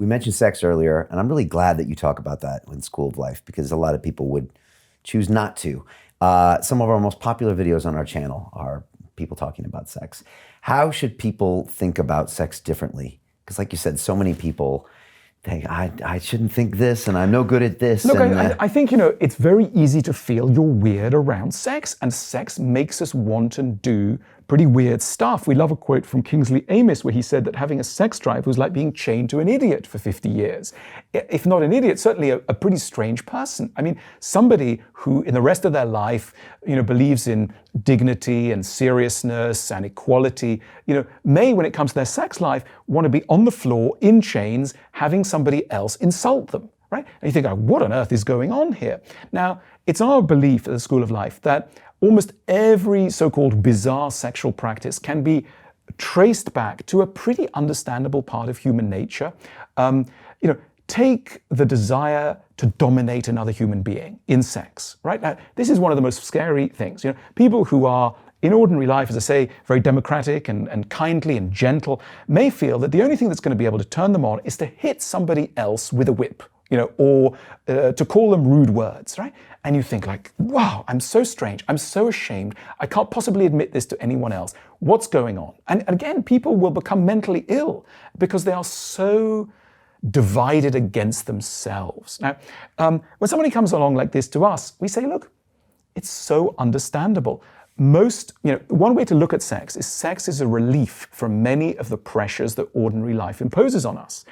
We mentioned sex earlier, and I'm really glad that you talk about that in School of Life, because a lot of people would choose not to. Some of our most popular videos on our channel are people talking about sex. How should people think about sex differently? Because like you said, so many people think, I shouldn't think this, and I'm no good at this. Look, and, I think, it's very easy to feel you're weird around sex, and sex makes us want and do pretty weird stuff. We love a quote from Kingsley Amis where he said that having a sex drive was like being chained to an idiot for 50 years. If not an idiot, certainly a pretty strange person. I mean, somebody who in the rest of their life, believes in dignity and seriousness and equality, may, when it comes to their sex life, want to be on the floor in chains, having somebody else insult them. Right? And you think, what on earth is going on here? Now, it's our belief at the School of Life that almost every so-called bizarre sexual practice can be traced back to a pretty understandable part of human nature. Take the desire to dominate another human being in sex, right? Now, this is one of the most scary things. People who are in ordinary life, as I say, very democratic and kindly and gentle, may feel that the only thing that's going to be able to turn them on is to hit somebody else with a whip, or to call them rude words, right? And you think like, wow, I'm so strange. I'm so ashamed. I can't possibly admit this to anyone else. What's going on? And again, people will become mentally ill because they are so divided against themselves. Now, when somebody comes along like this to us, we say, look, it's so understandable. One way to look at sex is a relief from many of the pressures that ordinary life imposes on us.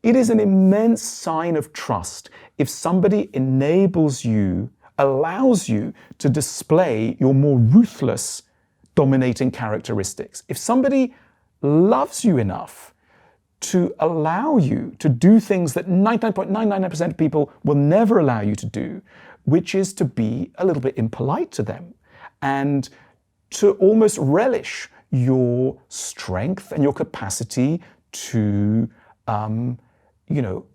It is an immense sign of trust if somebody enables you, allows you to display your more ruthless, dominating characteristics. If somebody loves you enough to allow you to do things that 99.999% of people will never allow you to do, which is to be a little bit impolite to them and to almost relish your strength and your capacity to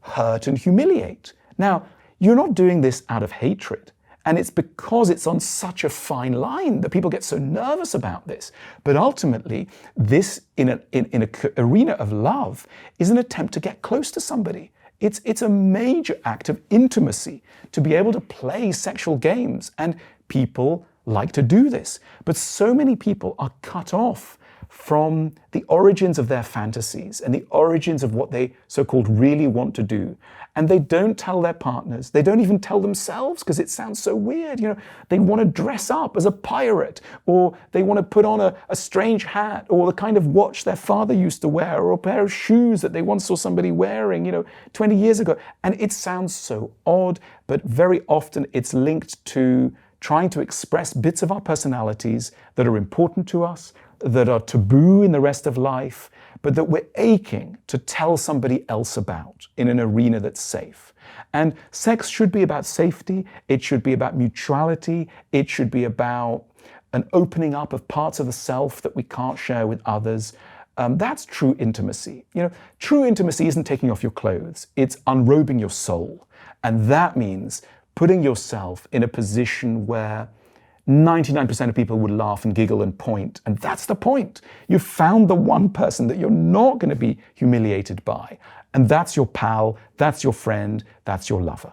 hurt and humiliate. Now, you're not doing this out of hatred, and it's because it's on such a fine line that people get so nervous about this. But ultimately, this in an arena of love is an attempt to get close to somebody. It's a major act of intimacy to be able to play sexual games, and people like to do this. But so many people are cut off from the origins of their fantasies and the origins of what they so-called really want to do. And they don't tell their partners. They don't even tell themselves because it sounds so weird. They want to dress up as a pirate, or they want to put on a strange hat, or the kind of watch their father used to wear, or a pair of shoes that they once saw somebody wearing, 20 years ago. And it sounds so odd, but very often it's linked to trying to express bits of our personalities that are important to us, that are taboo in the rest of life, but that we're aching to tell somebody else about in an arena that's safe. And sex should be about safety. It should be about mutuality. It should be about an opening up of parts of the self that we can't share with others. That's true intimacy. True intimacy isn't taking off your clothes. It's unrobing your soul. And that means putting yourself in a position where 99% of people would laugh and giggle and point. And that's the point. You've found the one person that you're not going to be humiliated by. And that's your pal, that's your friend, that's your lover.